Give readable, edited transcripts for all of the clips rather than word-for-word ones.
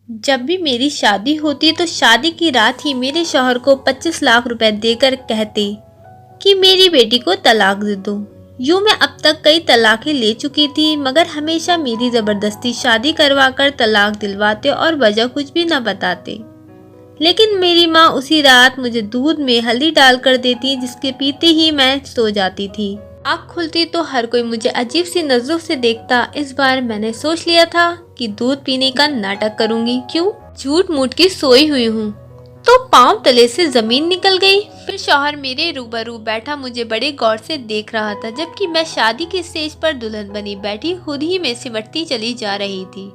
जब भी मेरी शादी होती तो शादी की रात ही मेरे शौहर को 25 लाख रुपए देकर कहते कि मेरी बेटी को तलाक दे दो। यूँ मैं अब तक कई तलाकें ले चुकी थी, मगर हमेशा मेरी जबरदस्ती शादी करवाकर तलाक दिलवाते और वजह कुछ भी न बताते। लेकिन मेरी माँ उसी रात मुझे दूध में हल्दी डालकर देती, जिसके पीते ही मैं सो जाती थी। आँख खुलती तो हर कोई मुझे अजीब सी नजरों से देखता। इस बार मैंने सोच लिया था कि दूध पीने का नाटक करूंगी। क्यों? झूठ मूठ की सोई हुई हूँ तो पाँव तले से जमीन निकल गई। फिर शौहर मेरे रूबरू बैठा मुझे बड़े गौर से देख रहा था, जबकि मैं शादी की स्टेज पर दुल्हन बनी बैठी खुद ही में सिमटती चली जा रही थी।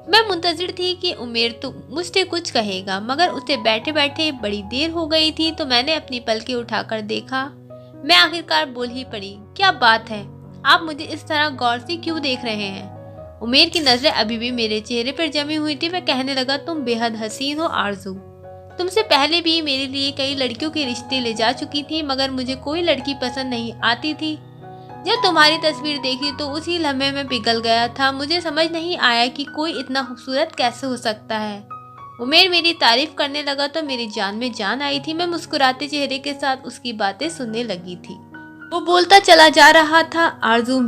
मैं मुंतजिर थी कि उमेर तो मुझसे कुछ कहेगा, मगर उसे बैठे बैठे बड़ी देर हो गई थी तो मैंने अपनी पलकें उठाकर देखा। मैं आखिरकार बोल ही पड़ी, क्या बात है, आप मुझे इस तरह गौर से क्यों देख रहे हैं? उमेर की नजरें अभी भी मेरे चेहरे पर जमी हुई थी। वह कहने लगा, तुम बेहद हसीन हो आरजू। तुमसे पहले भी मेरे लिए कई लड़कियों के रिश्ते ले जा चुकी थी, मगर मुझे कोई लड़की पसंद नहीं आती थी। जब तुम्हारी तस्वीर देखी तो उसी लम्हे में पिघल गया था। मुझे समझ नहीं आया कि कोई इतना खूबसूरत कैसे हो सकता है। उमेर मेरी तारीफ करने लगा तो मेरी जान में जान आई थी। मैं मुस्कुराते चेहरे के साथ उसकी बातें सुनने लगी थी। वो बोलता चला जा रहा था, आरजू,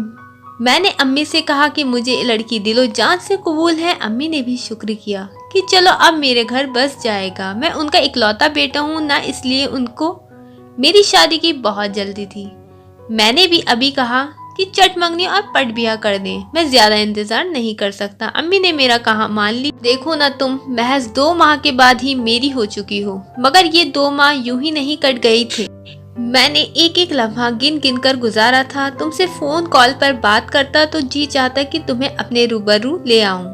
मैंने अम्मी से कहा कि मुझे लड़की दिलो जान से कबूल है। अम्मी ने भी शुक्र किया कि चलो अब मेरे घर बस जाएगा। मैं उनका इकलौता बेटा हूँ ना, इसलिए उनको मेरी शादी की बहुत जल्दी थी। मैंने भी अभी कहा कि चट मंगनी और पट बिया कर दें, मैं ज्यादा इंतजार नहीं कर सकता। अम्मी ने मेरा कहा मान ली। देखो ना, तुम महज 2 माह के बाद ही मेरी हो चुकी हो, मगर ये 2 माह यूं ही नहीं कट गई थे। मैंने एक एक लम्हा गिन गिन कर गुजारा था। तुमसे फोन कॉल पर बात करता तो जी चाहता कि तुम्हें अपने रूबरू ले आऊं।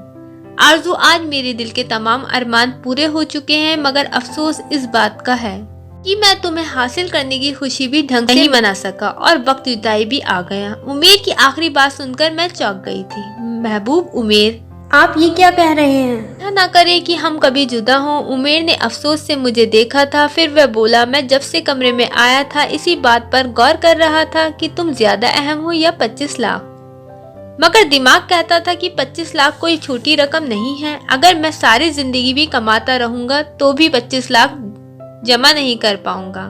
आरजू, आज मेरे दिल के तमाम अरमान पूरे हो चुके हैं, मगर अफसोस इस बात का है कि मैं तुम्हें हासिल करने की खुशी भी ढंग से नहीं मना सका और वक्त जुदाई भी आ गया। उमेर की आखिरी बात सुनकर मैं चौंक गई थी। महबूब उमेर, आप ये क्या कह रहे हैं? ना करे कि हम कभी जुदा हों। उमेर ने अफसोस से मुझे देखा था, फिर वह बोला, मैं जब से कमरे में आया था इसी बात पर गौर कर रहा था कि तुम ज्यादा अहम हो या 25 लाख, मगर दिमाग कहता था कि 25 लाख कोई छोटी रकम नहीं है। अगर मैं सारी जिंदगी भी कमाता रहूंगा तो भी 25 लाख जमा नहीं कर पाऊंगा।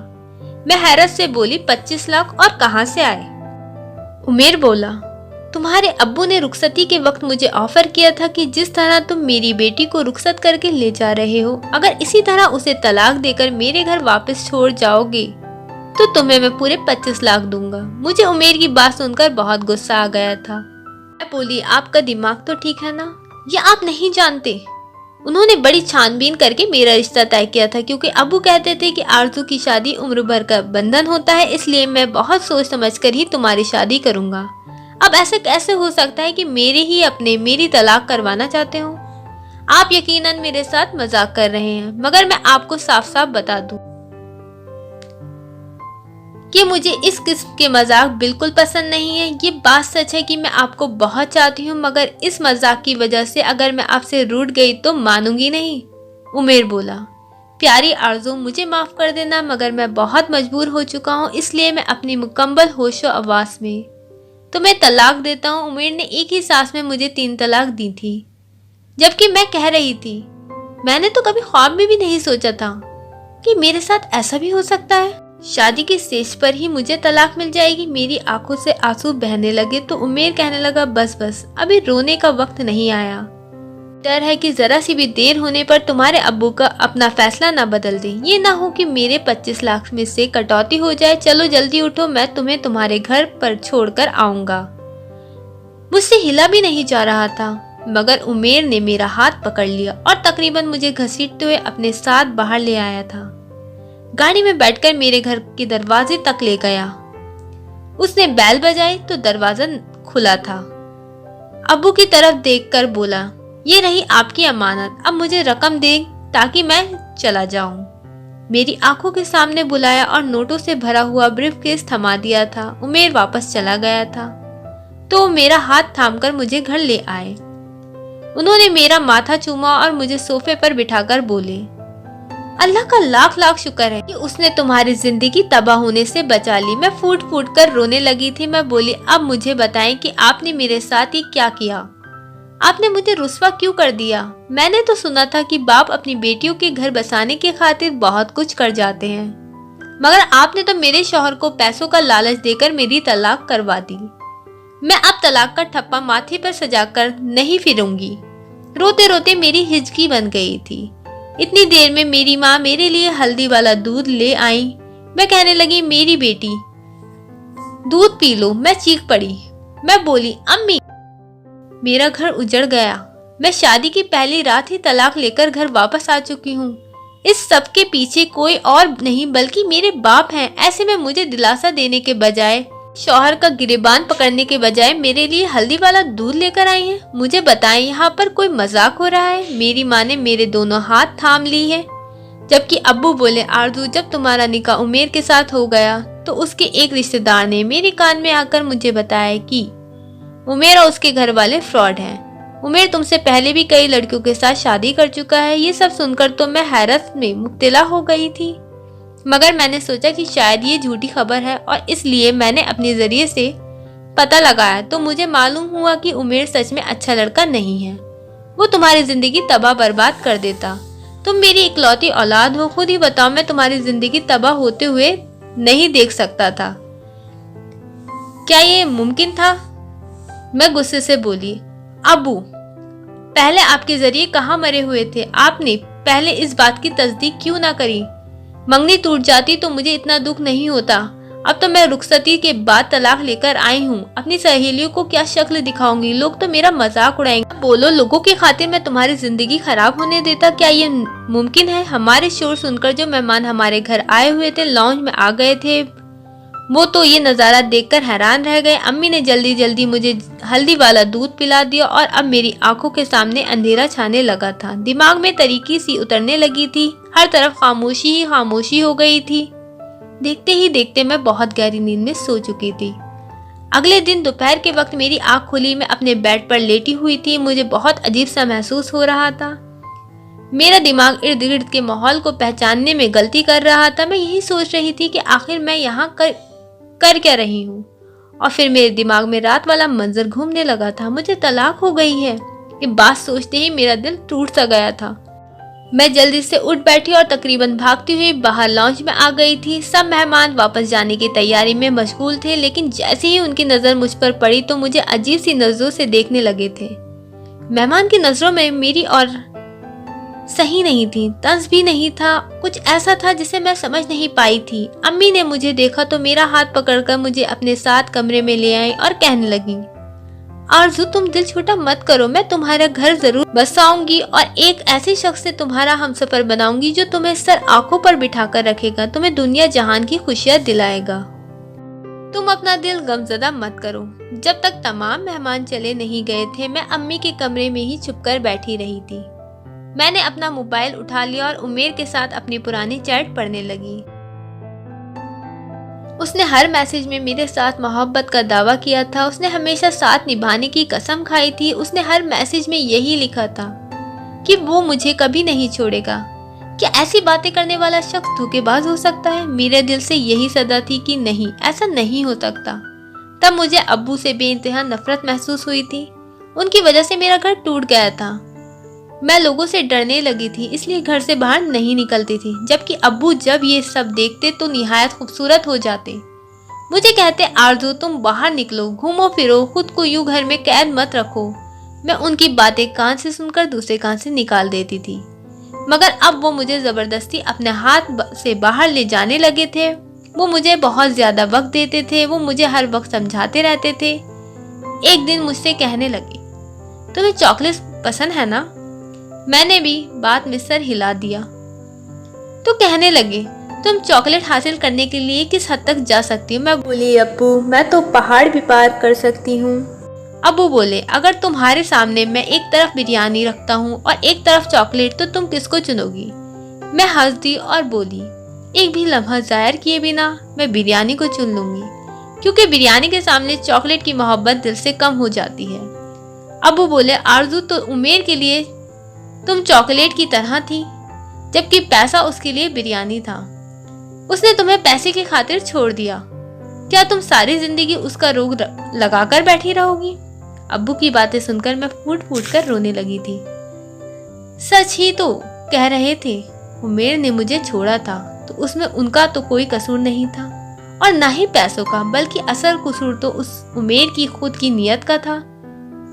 मैं हैरत से बोली, 25 लाख और कहां से आए? उमेर बोला, तुम्हारे अब्बू ने रुखसती के वक्त मुझे ऑफर किया था कि जिस तरह तुम मेरी बेटी को रुखसत करके ले जा रहे हो, अगर इसी तरह उसे तलाक देकर मेरे घर वापस छोड़ जाओगे तो तुम्हें मैं पूरे 25 लाख दूंगा। मुझे उमेर की बात सुनकर बहुत गुस्सा आ गया था। मैं बोली, आपका दिमाग तो ठीक है ना? ये आप नहीं जानते, उन्होंने बड़ी छानबीन करके मेरा रिश्ता तय किया था, क्योंकि अबू कहते थे कि आरजू की शादी उम्र भर का बंधन होता है, इसलिए मैं बहुत सोच समझ कर ही तुम्हारी शादी करूंगा। अब ऐसा कैसे हो सकता है कि मेरे ही अपने मेरी तलाक करवाना चाहते हो? आप यकीनन मेरे साथ मजाक कर रहे हैं, मगर मैं आपको साफ साफ बता दूं कि मुझे इस किस्म के मजाक बिल्कुल पसंद नहीं है। ये बात सच है कि मैं आपको बहुत चाहती हूँ, मगर इस मजाक की वजह से अगर मैं आपसे रूठ गई तो मानूंगी नहीं। उमेर बोला, प्यारी आरज़ू, मुझे माफ कर देना, मगर मैं बहुत मजबूर हो चुका हूँ, इसलिए मैं अपनी मुकम्मल होशो आवाज में तुम्हें तलाक देता हूँ। उमेर ने एक ही सांस में मुझे 3 तलाक दी थी, जबकि मैं कह रही थी, मैंने तो कभी ख्वाब में भी नहीं सोचा था कि मेरे साथ ऐसा भी हो सकता है। शादी के स्टेज पर ही मुझे तलाक मिल जाएगी। मेरी आंखों से आंसू बहने लगे तो उमेर कहने लगा, बस बस, अभी रोने का वक्त नहीं आया। डर है कि जरा सी भी देर होने पर तुम्हारे अब्बू का अपना फैसला ना बदल दे। ये ना हो कि मेरे 25 लाख में से कटौती हो जाए। चलो जल्दी उठो, मैं तुम्हें तुम्हारे घर पर छोड़कर आऊंगा। मुझसे हिला भी नहीं जा रहा था, मगर उमेर ने मेरा हाथ पकड़ लिया और तकरीबन मुझे घसीटते हुए अपने साथ बाहर ले आया था। गाड़ी में बैठकर मेरे घर के दरवाजे तक ले गया। उसने बेल बजाई तो दरवाजा खुला था। अब्बू की तरफ देखकर बोला, ये रही आपकी अमानत, अब मुझे रकम दे ताकि मैं चला जाऊं। मेरी आंखों के सामने बुलाया और नोटों से भरा हुआ ब्रीफकेस थमा दिया था। उमेर वापस चला गया था तो मेरा हाथ थामकर मुझे घर ले आए। उन्होंने मेरा माथा चूमा और मुझे सोफे पर बिठाकर बोले, अल्लाह का लाख लाख शुक्र है कि उसने तुम्हारी जिंदगी तबाह होने से बचा ली। मैं फूट फूट कर रोने लगी थी। मैं बोली, अब मुझे बताएं कि आपने मेरे साथ ही क्या किया? آپ نے مجھے رسوا کیوں کر دیا؟ میں نے تو سنا تھا کہ باپ اپنی بیٹیوں کے گھر بسانے کے خاطر بہت کچھ کر جاتے ہیں، مگر آپ نے تو میرے شوہر کو پیسوں کا لالچ دے کر میری طلاق کروا دی۔ میں اب طلاق کا ٹھپا ماتھے پر سجا کر نہیں پھروں گی۔ روتے روتے میری ہچکی بن گئی تھی۔ اتنی دیر میں میری ماں میرے لیے ہلدی والا دودھ لے آئی۔ میں کہنے لگی، میری بیٹی دودھ پی لو۔ میں چیخ پڑی، میں بولی، امی۔ میرا گھر اجڑ گیا۔ میں شادی کی پہلی رات ہی طلاق لے کر گھر واپس آ چکی ہوں۔ اس سب کے پیچھے کوئی اور نہیں بلکہ میرے باپ ہیں۔ ایسے میں مجھے دلاسا دینے کے بجائے، شوہر کا گریبان پکڑنے کے بجائے میرے لیے ہلدی والا دودھ لے کر آئی ہیں۔ مجھے بتائیں، یہاں پر کوئی مذاق ہو رہا ہے؟ میری ماں نے میرے دونوں ہاتھ تھام لی ہے، جبکہ ابو بولے، آرزو، جب تمہارا نکاح عمیر کے ساتھ ہو گیا تو اس کے ایک رشتہ دار نے میرے کان میں آ کر مجھے بتایا کہ عمیر اور اس کے گھر والے فراڈ ہیں۔ عمیر تم سے پہلے بھی کئی لڑکیوں کے ساتھ شادی کر چکا ہے۔ یہ سب سن کر تو میں حیرت میں مبتلا ہو گئی تھی، مگر میں نے سوچا کہ شاید یہ جھوٹی خبر ہے، اور اس لیے میں نے اپنے ذریعے سے پتہ لگایا تو مجھے معلوم ہوا کہ عمیر سچ میں اچھا لڑکا نہیں ہے۔ وہ تمہاری زندگی تباہ برباد کر دیتا۔ تم میری اکلوتی اولاد ہو، خود ہی بتاؤ، میں تمہاری زندگی تباہ ہوتے ہوئے نہیں دیکھ سکتا تھا۔ کیا یہ ممکن تھا؟ میں غصے سے بولی، ابو، پہلے آپ کے ذریعے کہاں مرے ہوئے تھے؟ آپ نے پہلے اس بات کی تصدیق کیوں نہ کری؟ منگنی ٹوٹ جاتی تو مجھے اتنا دکھ نہیں ہوتا۔ اب تو میں رخصتی کے بعد طلاق لے کر آئی ہوں، اپنی سہیلیوں کو کیا شکل دکھاؤں گی؟ لوگ تو میرا مذاق اڑائیں گے۔ بولو، لوگوں کی خاطر میں تمہاری زندگی خراب ہونے دیتا؟ کیا یہ ممکن ہے؟ ہمارے شور سن کر جو مہمان ہمارے گھر آئے ہوئے تھے، لاؤنج میں آ گئے تھے، وہ تو یہ نظارہ دیکھ کر حیران رہ گئے۔ امی نے جلدی جلدی مجھے ہلدی والا دودھ پلا دیا، اور اب میری آنکھوں کے سامنے اندھیرا چھانے لگا تھا۔ دماغ میں تاریکی سی اترنے لگی تھی، ہر طرف خاموشی ہی خاموشی ہو گئی تھی۔ دیکھتے ہی دیکھتے میں بہت گہری نیند میں سو چکی تھی۔ اگلے دن دوپہر کے وقت میری آنکھ کھلی، میں اپنے بیڈ پر لیٹی ہوئی تھی۔ مجھے بہت عجیب سا محسوس ہو رہا تھا۔ میرا دماغ ارد گرد کے ماحول کو پہچاننے میں غلطی کر رہا تھا۔ میں یہی سوچ رہی تھی کہ آخر میں یہاں کر کیا رہی ہوں، اور پھر میرے دماغ میں رات والا منظر گھومنے لگا تھا۔ مجھے طلاق ہو گئی ہے، یہ بات سوچتے ہی میرا دل ٹوٹ سا گیا تھا۔ میں جلدی سے اٹھ بیٹھی اور تقریباً بھاگتی ہوئی باہر لاؤنج میں آ گئی تھی۔ سب مہمان واپس جانے کی تیاری میں مشغول تھے، لیکن جیسے ہی ان کی نظر مجھ پر پڑی تو مجھے عجیب سی نظروں سے دیکھنے لگے تھے۔ مہمان کی نظروں میں میری اور صحیح نہیں تھی، طنز بھی نہیں تھا، کچھ ایسا تھا جسے میں سمجھ نہیں پائی تھی۔ امی نے مجھے دیکھا تو میرا ہاتھ پکڑ کر مجھے اپنے ساتھ کمرے میں لے آئیں اور کہنے لگیں، آرزو، تم دل چھوٹا مت کرو، میں تمہارا گھر ضرور بساؤں گی اور ایک ایسے شخص سے تمہارا ہمسفر بناؤں گی جو تمہیں سر آنکھوں پر بٹھا کر رکھے گا، تمہیں دنیا جہان کی خوشیاں دلائے گا۔ تم اپنا دل غمزدہ مت کرو۔ جب تک تمام مہمان چلے نہیں گئے تھے، میں امی کے کمرے میں ہی چھپ کر بیٹھی رہی تھی۔ میں نے اپنا موبائل اٹھا لیا اور عمیر کے ساتھ اپنی پرانی چیٹ پڑھنے لگی۔ اس نے ہر میسج میں میرے ساتھ محبت کا دعویٰ کیا تھا، اس نے ہمیشہ ساتھ نبھانے کی قسم کھائی تھی۔ اس نے ہر میسج میں یہی لکھا تھا کہ وہ مجھے کبھی نہیں چھوڑے گا۔ کیا ایسی باتیں کرنے والا شخص دھوکے باز ہو سکتا ہے؟ میرے دل سے یہی صدا تھی کہ نہیں، ایسا نہیں ہو سکتا۔ تب مجھے ابو سے بے انتہا نفرت محسوس ہوئی تھی، ان کی وجہ سے میرا گھر ٹوٹ گیا تھا۔ میں لوگوں سے ڈرنے لگی تھی، اس لیے گھر سے باہر نہیں نکلتی تھی، جبکہ ابو جب یہ سب دیکھتے تو نہایت خوبصورت ہو جاتے۔ مجھے کہتے، آرزو، تم باہر نکلو، گھومو پھرو، خود کو یوں گھر میں قید مت رکھو۔ میں ان کی باتیں کان سے سن کر دوسرے کان سے نکال دیتی تھی، مگر اب وہ مجھے زبردستی اپنے ہاتھ سے باہر لے جانے لگے تھے۔ وہ مجھے بہت زیادہ وقت دیتے تھے، وہ مجھے ہر وقت سمجھاتے رہتے تھے۔ ایک دن مجھ سے کہنے لگے، تمہیں چاکلیٹ پسند ہے نا؟ میں نے بھی بات میں سر ہلا دیا۔ تو کہنے لگے، تم چاکلیٹ حاصل کرنے کے لیے کس حد تک جا سکتی ہو؟ میں بولی، ابو، میں تو پہاڑ بھی پار کر سکتی ہوں۔ ابو بولے، اگر تمہارے سامنے میں ایک طرف بریانی رکھتا ہوں اور ایک طرف چاکلیٹ تو تم کس کو چنو گی؟ میں ہنس دی اور بولی، ایک بھی لمحہ ظاہر کیے بنا میں بریانی کو چن لوں گی، کیونکہ بریانی کے سامنے چاکلیٹ کی محبت دل سے کم ہو جاتی ہے۔ ابو بولے، آرزو، تو عمیر کے لیے تم چاکلیٹ کی طرح تھی، جبکہ پیسہ اس کے لیے بریانی تھا۔ اس نے تمہیں پیسے کی خاطر چھوڑ دیا، کیا تم ساری زندگی اس کا روگ لگا کر بیٹھی رہو گی؟ ابو کی باتیں سن کر میں پھوٹ پھوٹ کر رونے لگی تھی۔ سچ ہی تو کہہ رہے تھے، عمیر نے مجھے چھوڑا تھا تو اس میں ان کا تو کوئی قصور نہیں تھا اور نہ ہی پیسوں کا، بلکہ اصل قصور تو اس عمیر کی خود کی نیت کا تھا۔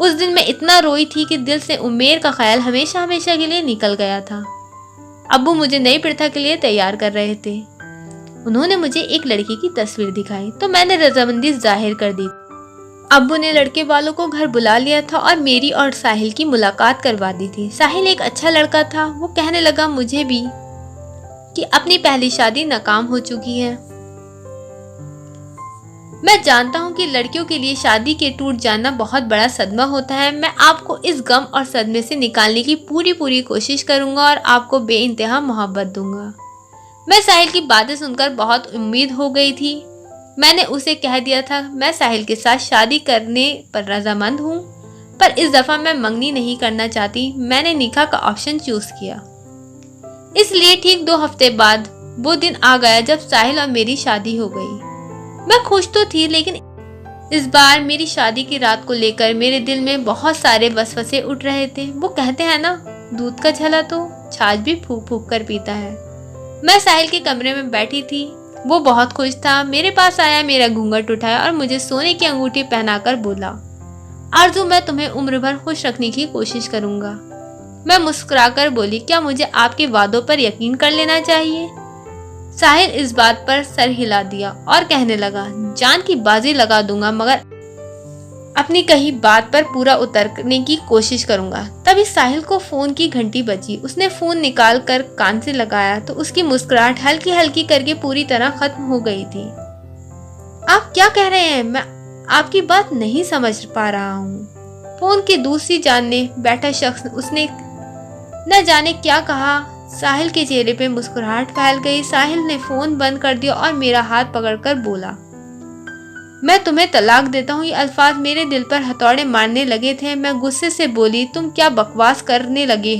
اس دن میں اتنا روئی تھی کہ دل سے عمیر کا خیال ہمیشہ ہمیشہ کے لیے نکل گیا تھا۔ ابو مجھے نئی پرتھا کے لیے تیار کر رہے تھے۔ انہوں نے مجھے ایک لڑکی کی تصویر دکھائی تو میں نے رضامندی ظاہر کر دی۔ ابو نے لڑکے والوں کو گھر بلا لیا تھا اور میری اور ساحل کی ملاقات کروا دی تھی۔ ساحل ایک اچھا لڑکا تھا۔ وہ کہنے لگا مجھے بھی کہ اپنی پہلی شادی ناکام ہو چکی ہے۔ میں جانتا ہوں کہ لڑکیوں کے لیے شادی کے ٹوٹ جانا بہت بڑا صدمہ ہوتا ہے۔ میں آپ کو اس غم اور صدمے سے نکالنے کی پوری کوشش کروں گا اور آپ کو بے انتہا محبت دوں گا۔ میں ساحل کی باتیں سن کر بہت امید ہو گئی تھی۔ میں نے اسے کہہ دیا تھا میں ساحل کے ساتھ شادی کرنے پر رضامند ہوں، پر اس دفعہ میں منگنی نہیں کرنا چاہتی۔ میں نے نکاح کا آپشن چوز کیا۔ اس لیے ٹھیک 2 ہفتے بعد وہ دن آ گیا جب ساحل اور میری شادی ہو گئی۔ میں خوش تو تھی، لیکن اس بار میری شادی کی رات کو لے کر میرے دل میں بہت سارے وسوسے اٹھ رہے تھے۔ وہ کہتے ہیں نا، دودھ کا چھلا تو چھاچھ بھی پھونک پھونک کر پیتا ہے۔ میں ساحل کے کمرے میں بیٹھی تھی۔ وہ بہت خوش تھا۔ میرے پاس آیا، میرا گھونگھٹ اٹھایا اور مجھے سونے کی انگوٹھی پہنا کر بولا، آرزو میں تمہیں عمر بھر خوش رکھنے کی کوشش کروں گا۔ میں مسکرا کر بولی، کیا مجھے آپ کے وعدوں پر یقین کر لینا چاہیے؟ ساحل اس بات پر سر ہلا دیا اور کہنے لگا، جان کی بازی لگا دوں گا مگر اپنی کہی بات پر پورا اترنے کی کوشش کروں گا۔ تبھی ساحل کو فون کی گھنٹی بجی۔ اس نے فون نکال کر کان سے لگایا تو اس کی مسکراہٹ ہلکی ہلکی کر کے پوری طرح ختم ہو گئی تھی۔ آپ کیا کہہ رہے ہیں؟ میں آپ کی بات نہیں سمجھ پا رہا ہوں۔ فون کی دوسری جانب بیٹھا شخص اس نے نہ جانے کیا کہا۔ ساحل کے چہرے پہ مسکراہٹ پھیل گئی۔ ساحل نے فون بند کر دیا اور میرا ہاتھ پکڑ کر بولا، میں تمہیں طلاق دیتا ہوں۔ یہ الفاظ میرے دل پر ہتھوڑے مارنے لگے تھے۔ میں غصے سے بولی، تم کیا بکواس کرنے لگے؟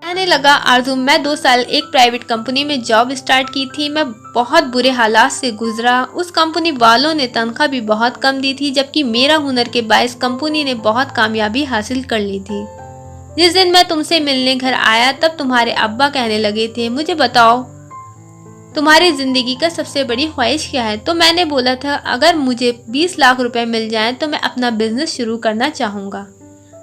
کہنے لگا، آرزو میں 2 سال ایک پرائیویٹ کمپنی میں جاب اسٹارٹ کی تھی۔ میں بہت برے حالات سے گزرا۔ اس کمپنی والوں نے تنخواہ بھی بہت کم دی تھی، جبکہ میرا ہنر کے باعث کمپنی نے بہت کامیابی حاصل کر لی تھی۔ جس دن میں تم سے ملنے گھر آیا تب تمہارے ابا کہنے لگے تھے، مجھے بتاؤ تمہاری زندگی کا سب سے بڑی خواہش کیا ہے؟ تو میں نے بولا تھا اگر مجھے 20 لاکھ روپے مل جائیں تو میں اپنا بزنس شروع کرنا چاہوں گا۔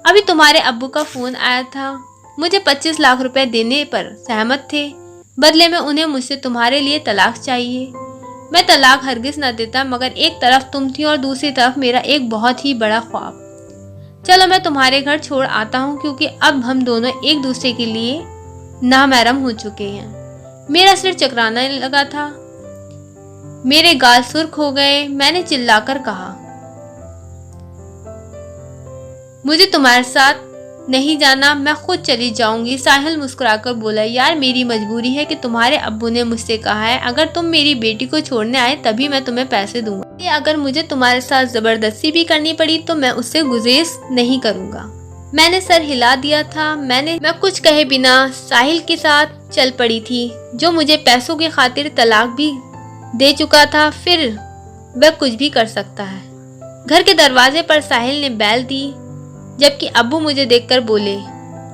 ابھی تمہارے ابو کا فون آیا تھا، مجھے 25 لاکھ روپے دینے پر سہمت تھے، بدلے میں انہیں مجھ سے تمہارے لیے طلاق چاہیے۔ میں طلاق ہرگز نہ دیتا، مگر ایک طرف تم تھی اور دوسری طرف میرا ایک بہت ہی بڑا خواب۔ چلو میں تمہارے گھر چھوڑ آتا ہوں، کیونکہ اب ہم دونوں ایک دوسرے کے لیے نامحرم ہو چکے ہیں۔ میرا سر چکرانے لگا تھا، میرے گال سرخ ہو گئے۔ میں نے چلا کر کہا، مجھے تمہارے ساتھ نہیں جانا، میں خود چلی جاؤں گی۔ ساحل مسکرا کر بولا، یار میری مجبوری ہے کہ تمہارے ابو نے مجھ سے کہا ہے اگر تم میری بیٹی کو چھوڑنے آئے تبھی میں تمہیں پیسے دوں گا۔ اگر مجھے تمہارے ساتھ زبردستی بھی کرنی پڑی تو میں اس سے گریز نہیں کروں گا۔ میں نے سر ہلا دیا تھا۔ میں کچھ کہے بنا ساحل کے ساتھ چل پڑی تھی، جو مجھے پیسوں کی خاطر طلاق بھی دے چکا تھا، پھر وہ کچھ بھی کر سکتا ہے۔ گھر کے دروازے پر ساحل نے بیل دی، جبکہ ابو مجھے دیکھ کر بولے،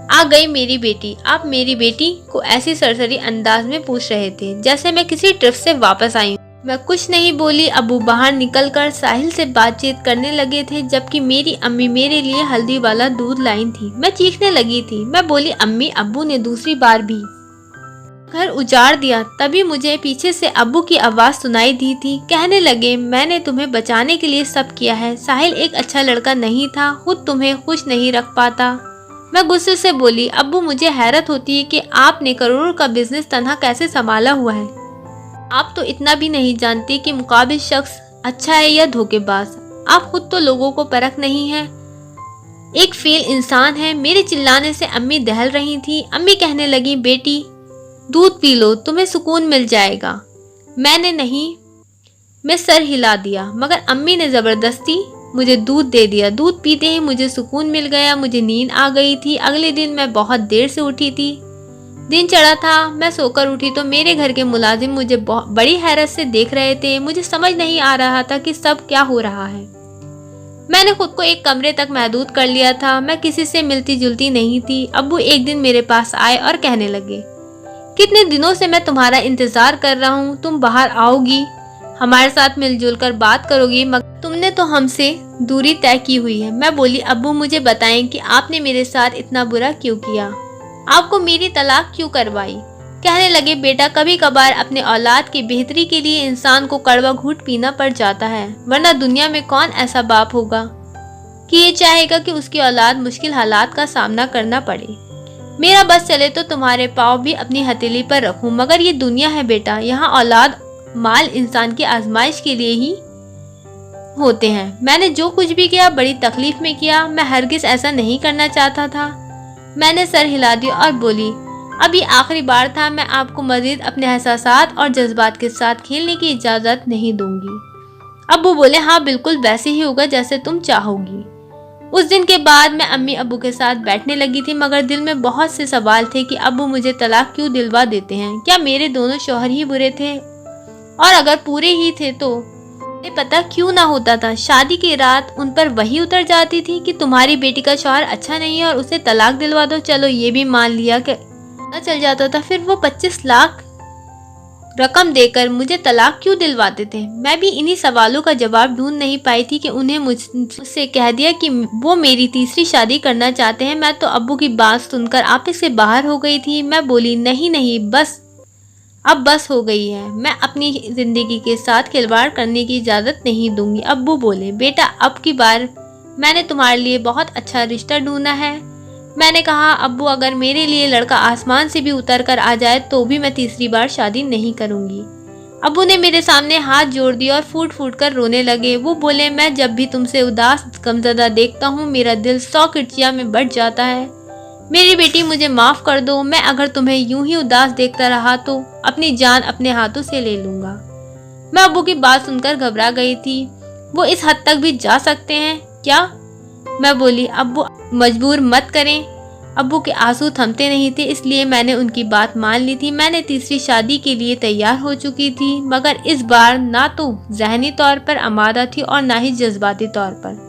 آ گئی میری بیٹی۔ آپ میری بیٹی کو ایسی سرسری انداز میں پوچھ رہے تھے جیسے میں کسی ٹرپ سے واپس آئی ہوں۔ میں کچھ نہیں بولی۔ ابو باہر نکل کر ساحل سے بات چیت کرنے لگے تھے، جبکہ میری امی میرے لیے ہلدی والا دودھ لائی تھی۔ میں چیخنے لگی تھی۔ میں بولی، امی ابو نے دوسری بار بھی گھر اجاڑ دیا۔ تبھی مجھے پیچھے سے ابو کی آواز سنائی دی تھی، کہنے لگے، میں نے تمہیں بچانے کے لیے سب کیا ہے۔ ساحل ایک اچھا لڑکا نہیں تھا، خود تمہیں خوش نہیں رکھ پاتا۔ میں غصے سے بولی، ابو مجھے حیرت ہوتی ہے کہ آپ نے کروڑوں کا بزنس تنہا کیسے سنبھالا ہوا ہے۔ آپ تو اتنا بھی نہیں جانتے کہ مقابل شخص اچھا ہے یا دھوکے باز۔ آپ خود تو لوگوں کو پرکھ نہیں ہے، ایک فیل انسان ہے۔ میرے چلانے سے امی دہل رہی تھی۔ امی کہنے لگی، بیٹی دودھ پی لو، تمہیں سکون مل جائے گا۔ میں سر ہلا دیا، مگر امی نے زبردستی مجھے دودھ دے دیا۔ دودھ پیتے ہی مجھے سکون مل گیا، مجھے نیند آ گئی تھی۔ اگلے دن میں بہت دیر سے اٹھی تھی، دن چڑھا تھا۔ میں سو کر اٹھی تو میرے گھر کے ملازم مجھے بڑی حیرت سے دیکھ رہے تھے۔ مجھے سمجھ نہیں آ رہا تھا کہ سب کیا ہو رہا ہے۔ मैंने खुद को एक कमरे तक महदूद कर लिया था। मैं किसी से मिलती जुलती नहीं थी। अब्बू एक दिन मेरे पास आए और कहने लगे, कितने दिनों से मैं तुम्हारा इंतजार कर रहा हूँ, तुम बाहर आओगी, हमारे साथ मिलजुल कर बात करोगी, मगर तुमने तो हमसे दूरी तय की हुई है। मैं बोली, अब्बू मुझे बताएं कि आपने मेरे साथ इतना बुरा क्यों किया, आपको मेरी तलाक क्यों करवाई। कहने लगे, बेटा कभी कभार अपने औलाद की बेहतरी के लिए इंसान को कड़वा घूंट पीना पड़ जाता है, वरना दुनिया में कौन ऐसा बाप होगा कि ये चाहेगा कि उसकी औलाद मुश्किल हालात का सामना करना पड़े। मेरा बस चले तो तुम्हारे पाँव भी अपनी हथेली पर रखूं, मगर ये दुनिया है बेटा, यहाँ औलाद माल इंसान की आजमाइश के लिए ही होते हैं। मैंने जो कुछ भी किया बड़ी तकलीफ में किया, मैं हरगिज ऐसा नहीं करना चाहता था। मैंने सर हिला दिया और बोली, अब ये आखिरी बार था, मैं आपको मजीद अपने एहसासात और जज्बात के साथ खेलने की इजाज़त नहीं दूंगी। अब्बू बोले, हाँ बिल्कुल वैसे ही होगा जैसे तुम चाहोगी। उस दिन के बाद मैं अम्मी अब्बू के साथ बैठने लगी थी, मगर दिल में बहुत से सवाल थे कि अब्बू मुझे तलाक क्यों दिलवा देते हैं। क्या मेरे दोनों शौहर ही बुरे थे, और अगर पूरे ही थे तो पता क्यों ना होता था। शादी की रात उन पर वही उतर जाती थी कि तुम्हारी बेटी का शौहर अच्छा नहीं है और उसे तलाक दिलवा दो। चलो ये भी मान लिया कि चल जाता था, फिर वो 25 लाख रकम देकर मुझे तलाक क्यों दिलवाते थे। मैं भी इन्हीं सवालों का जवाब ढूंढ नहीं पाई थी कि उन्हें मुझसे कह दिया कि वो मेरी तीसरी शादी करना चाहते हैं। मैं तो अब्बू की बात सुनकर आपे से बाहर हो गई थी। मैं बोली, नहीं नहीं बस अब बस हो गई है, मैं अपनी जिंदगी के साथ खिलवाड़ करने की इजाज़त नहीं दूंगी। अब्बू बोले, बेटा अब की बार मैंने तुम्हारे लिए बहुत अच्छा रिश्ता ढूंढा है। मैंने कहा, अब्बू अगर मेरे लिए लड़का आसमान से भी उतर कर आ जाए तो भी मैं तीसरी बार शादी नहीं करूंगी। अब्बू ने मेरे सामने हाथ जोड़ दिया और फूट फूट कर रोने लगे। वो बोले, मैं जब भी तुमसे उदास गमज़दा देखता हूँ मेरा दिल 100 किरचिया में बढ़ जाता है। मेरी बेटी मुझे माफ़ कर दो, मैं अगर तुम्हें यूं ही उदास देखता रहा तो अपनी जान अपने हाथों से ले लूँगा। मैं अब्बू की बात सुनकर घबरा गई थी। वो इस हद तक भी जा सकते हैं क्या? मैं बोली, अब्बू मजबूर मत करें। अब्बू के आंसू थमते नहीं थे, इसलिए मैंने उनकी बात मान ली थी। मैंने तीसरी शादी के लिए तैयार हो चुकी थी, मगर इस बार ना तो ज़हनी तौर पर आमादा थी और ना ही जज्बाती तौर पर।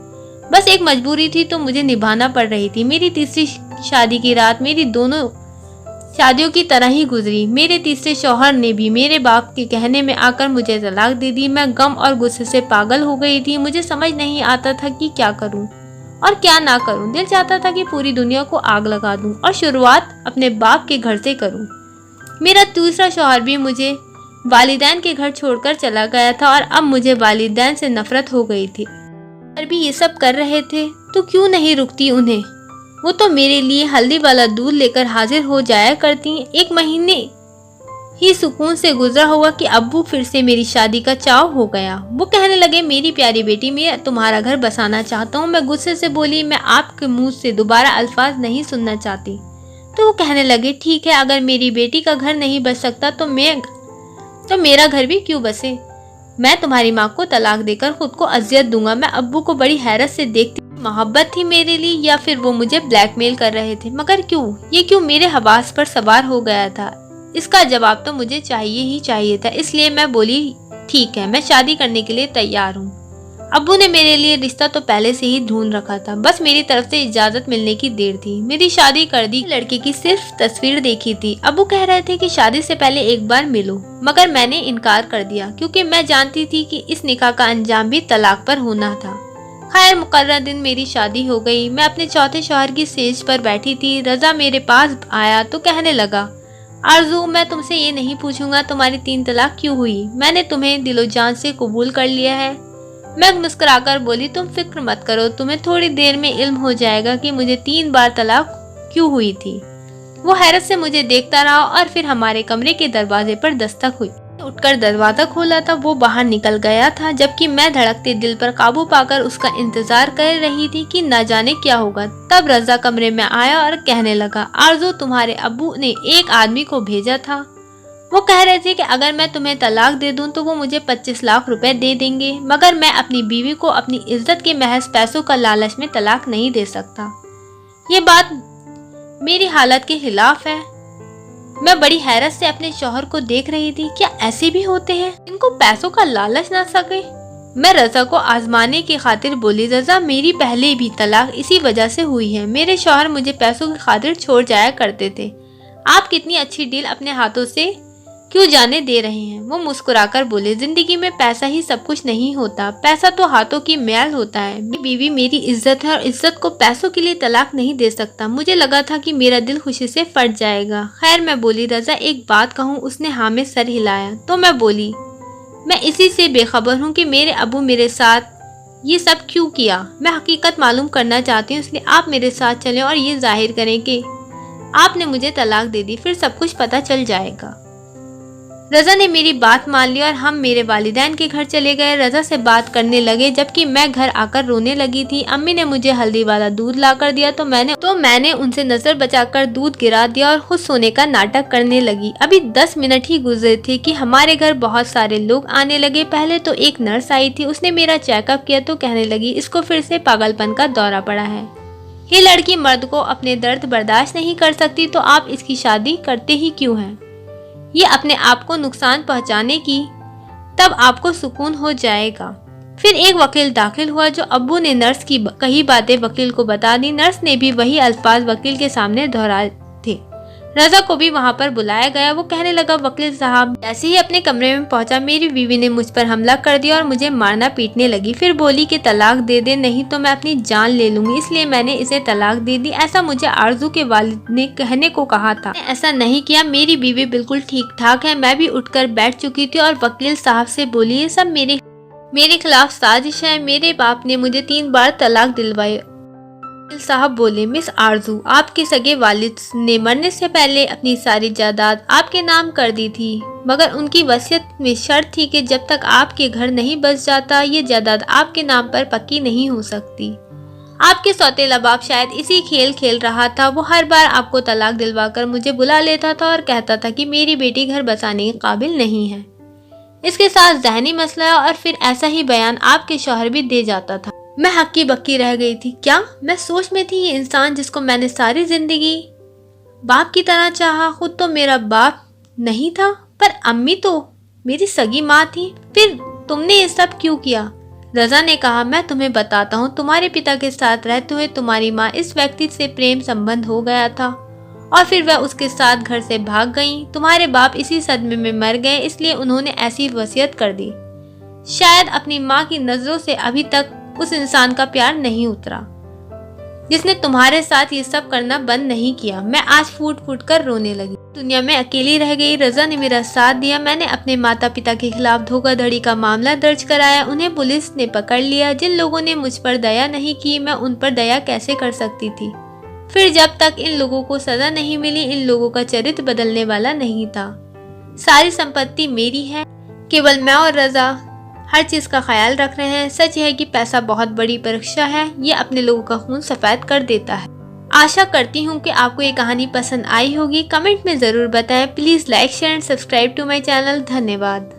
बस एक मजबूरी थी तो मुझे निभाना पड़ रही थी। मेरी तीसरी शादी की रात मेरी दोनों शादियों की तरह ही गुजरी। मेरे तीसरे शौहर ने भी मेरे बाप के कहने में आकर मुझे तलाक दे दी। मैं गम और गुस्से से पागल हो गई थी। मुझे समझ नहीं आता था कि क्या करूं और क्या ना करूं। दिल चाहता था कि पूरी दुनिया को आग लगा दूं और शुरुआत अपने बाप के घर से करूं। मेरा दूसरा शौहर भी मुझे वालिदैन के घर छोड़कर चला गया था और अब मुझे वालिदैन से नफरत हो गई थी। पर भी ये सब कर रहे थे तो क्यों नहीं रुकती उन्हें। वो तो मेरे लिए हल्दी वाला दूध लेकर हाजिर हो जाया करती। एक महीने ही सुकून से गुजरा हुआ कि अब्बू फिर से मेरी शादी का चाव हो गया। वो कहने लगे, मेरी प्यारी बेटी, मैं तुम्हारा घर बसाना चाहता हूँ। मैं गुस्से से बोली, मैं आपके मुंह से दोबारा अल्फाज नहीं सुनना चाहती। तो वो कहने लगे, ठीक है, अगर मेरी बेटी का घर नहीं बस सकता तो मेरा घर भी क्यों बसे। मैं तुम्हारी माँ को तलाक देकर खुद को अजियत दूंगा। मैं अब्बू को बड़ी हैरत से देखती। मोहब्बत थी मेरे लिए या फिर वो मुझे ब्लैकमेल कर रहे थे, मगर क्यों, ये क्यों मेरे हवास पर सवार हो गया था। इसका जवाब तो मुझे चाहिए ही चाहिए था। इसलिए मैं बोली, ठीक है, मैं शादी करने के लिए तैयार हूँ। अब्बू ने मेरे लिए रिश्ता तो पहले से ही ढूंढ रखा था, बस मेरी तरफ से इजाजत मिलने की देर थी। मेरी शादी कर दी। लड़के की सिर्फ तस्वीर देखी थी। अब्बू कह रहे थे कि शादी से पहले एक बार मिलो, मगर मैंने इनकार कर दिया क्योंकि मैं जानती थी कि इस निकाह का अंजाम भी तलाक पर होना था। खैर मुकर्रर दिन मेरी शादी हो गई। मैं अपने चौथे शौहर की सेज पर बैठी थी। रजा मेरे पास आया तो कहने लगा, आरजू, मैं तुमसे ये नहीं पूछूंगा तुम्हारी 3 तलाक क्यों हुई। मैंने तुम्हें दिलो जान से कबूल कर लिया है। मैं मुस्कुराकर बोली, तुम फिक्र मत करो, तुम्हें थोड़ी देर में इल्म हो जाएगा कि मुझे 3 बार तलाक क्यों हुई थी। वो हैरत से मुझे देखता रहा और फिर हमारे कमरे के दरवाजे पर दस्तक हुई। उठकर दरवाजा खोला था, वो बाहर निकल गया था, जबकि मैं धड़कते दिल पर काबू पाकर उसका इंतजार कर रही थी कि न जाने क्या होगा। तब रजा कमरे में आया और कहने लगा, आरजू, तुम्हारे अब्बू ने एक आदमी को भेजा था। वो कह रहे थे कि अगर मैं तुम्हें तलाक दे दूं तो वो मुझे 25 लाख रुपए दे देंगे, मगर मैं अपनी बीवी को अपनी इज्जत के महज पैसों का लालच में तलाक नहीं दे सकता। ये बात मेरी हालत के खिलाफ है। मैं बड़ी हैरत से अपने शौहर को देख रही थी। क्या ऐसे भी होते हैं इनको पैसों का लालच ना सके। मैं रजा को आजमाने की खातिर बोली, रजा मेरी पहले भी तलाक इसी वजह से हुई है। मेरे शौहर मुझे पैसों की खातिर छोड़ जाया करते थे। आप कितनी अच्छी डील अपने हाथों से क्यों जाने दे रहे हैं? वो मुस्कुराकर बोले, जिंदगी में पैसा ही सब कुछ नहीं होता, पैसा तो हाथों की मैल होता है। मेरी बीवी मेरी इज्जत है और इज्जत को पैसों के लिए तलाक नहीं दे सकता। मुझे लगा था कि मेरा दिल खुशी से फट जाएगा। खैर मैं बोली, रजा एक बात कहूँ? उसने हाँ में सर हिलाया। तो मैं बोली, मैं इसी से बेखबर हूँ कि मेरे अबू मेरे साथ ये सब क्यों किया। मैं हकीकत मालूम करना चाहती हूँ, इसलिए आप मेरे साथ चलें और ये जाहिर करें कि आपने मुझे तलाक दे दी, फिर सब कुछ पता चल जाएगा। रजा ने मेरी बात मान ली और हम मेरे वालिदैन के घर चले गए। रजा से बात करने लगे जबकि मैं घर आकर रोने लगी थी। अम्मी ने मुझे हल्दी वाला दूध ला कर दिया तो मैंने उनसे नजर बचाकर दूध गिरा दिया और खुद सोने का नाटक करने लगी। अभी 10 मिनट ही गुजरे थे कि हमारे घर बहुत सारे लोग आने लगे। पहले तो एक नर्स आई थी, उसने मेरा चेकअप किया तो कहने लगी, इसको फिर से पागलपन का दौरा पड़ा है। ये लड़की मर्द को अपने दर्द बर्दाश्त नहीं कर सकती तो आप इसकी शादी करते ही क्यों हैं? ये अपने आप को नुकसान पहुंचाने की, तब आपको सुकून हो जाएगा। फिर एक वकील दाखिल हुआ जो अब्बू ने नर्स की कही बातें वकील को बता दी। नर्स ने भी वही अल्फाज वकील के सामने दोहराए थे। रजा को भी वहां पर बुलाया गया। वो कहने लगा, वकील साहब, जैसे ही अपने कमरे में पहुंचा मेरी बीवी ने मुझ पर हमला कर दिया और मुझे मारना पीटने लगी। फिर बोली कि तलाक दे दे, नहीं तो मैं अपनी जान ले लूंगी, इसलिए मैंने इसे तलाक दे दी। ऐसा मुझे आरजू के वालिद ने कहने को कहा था, मैंने ऐसा नहीं किया। मेरी बीवी बिल्कुल ठीक ठाक है। मैं भी उठकर बैठ चुकी थी और वकील साहब से बोली, ये सब मेरे खिलाफ साजिश है। मेरे बाप ने मुझे 3 बार तलाक दिलवाई। साहब बोले, मिस आरजू, आपके सगे वालिद ने मरने से पहले अपनी सारी जायदाद आपके नाम कर दी थी, मगर उनकी वसीयत में शर्त थी कि जब तक आपके घर नहीं बस जाता ये जायदाद आपके नाम पर पक्की नहीं हो सकती। आपके सौतेला बाप शायद इसी खेल खेल रहा था। वो हर बार आपको तलाक दिलवाकर मुझे बुला लेता था और कहता था कि मेरी बेटी घर बसाने के काबिल नहीं है। इसके साथ ज़हनी मसला है और फिर ऐसा ही बयान आपके शौहर भी दे जाता था। मैं हक्की बक्की रह गई थी। क्या मैं सोच में थी? ये इंसान जिसको मैंने सारी जिंदगी बाप की तरह चाहा, खुद तो मेरा बाप नहीं था, पर अम्मी तो मेरी सगी माँ थी। फिर तुमने ये सब क्यों किया? रजा ने कहा, मैं तुम्हें बताता हूँ। तुम्हारे पिता के साथ रहते हुए तुम्हारी माँ इस व्यक्ति से प्रेम संबंध हो गया था और फिर वह उसके साथ घर से भाग गई। तुम्हारे बाप इसी सदमे में मर गए, इसलिए उन्होंने ऐसी वसीयत कर दी। शायद अपनी माँ की नजरों से अभी तक उस इंसान का प्यार नहीं उतरा जिसने तुम्हारे साथ ये सब करना बंद नहीं किया। मैं आज फूट फूट कर रोने लगी। दुनिया में अकेली रह गई। रजा ने मेरा साथ दिया। मैंने अपने माता पिता के खिलाफ धोखाधड़ी का मामला दर्ज कराया। उन्हें पुलिस ने पकड़ लिया। जिन लोगों ने मुझ पर दया नहीं की, मैं उन पर दया कैसे कर सकती थी? फिर जब तक इन लोगों को सजा नहीं मिली, इन लोगों का चरित्र बदलने वाला नहीं था। सारी संपत्ति मेरी है, केवल मैं और रजा हर चीज का ख्याल रख रहे हैं। सच है कि पैसा बहुत बड़ी परीक्षा है, ये अपने लोगों का खून सफेद कर देता है। आशा करती हूँ कि आपको ये कहानी पसंद आई होगी। कमेंट में जरूर बताएं। Please like share and subscribe to my channel. धन्यवाद।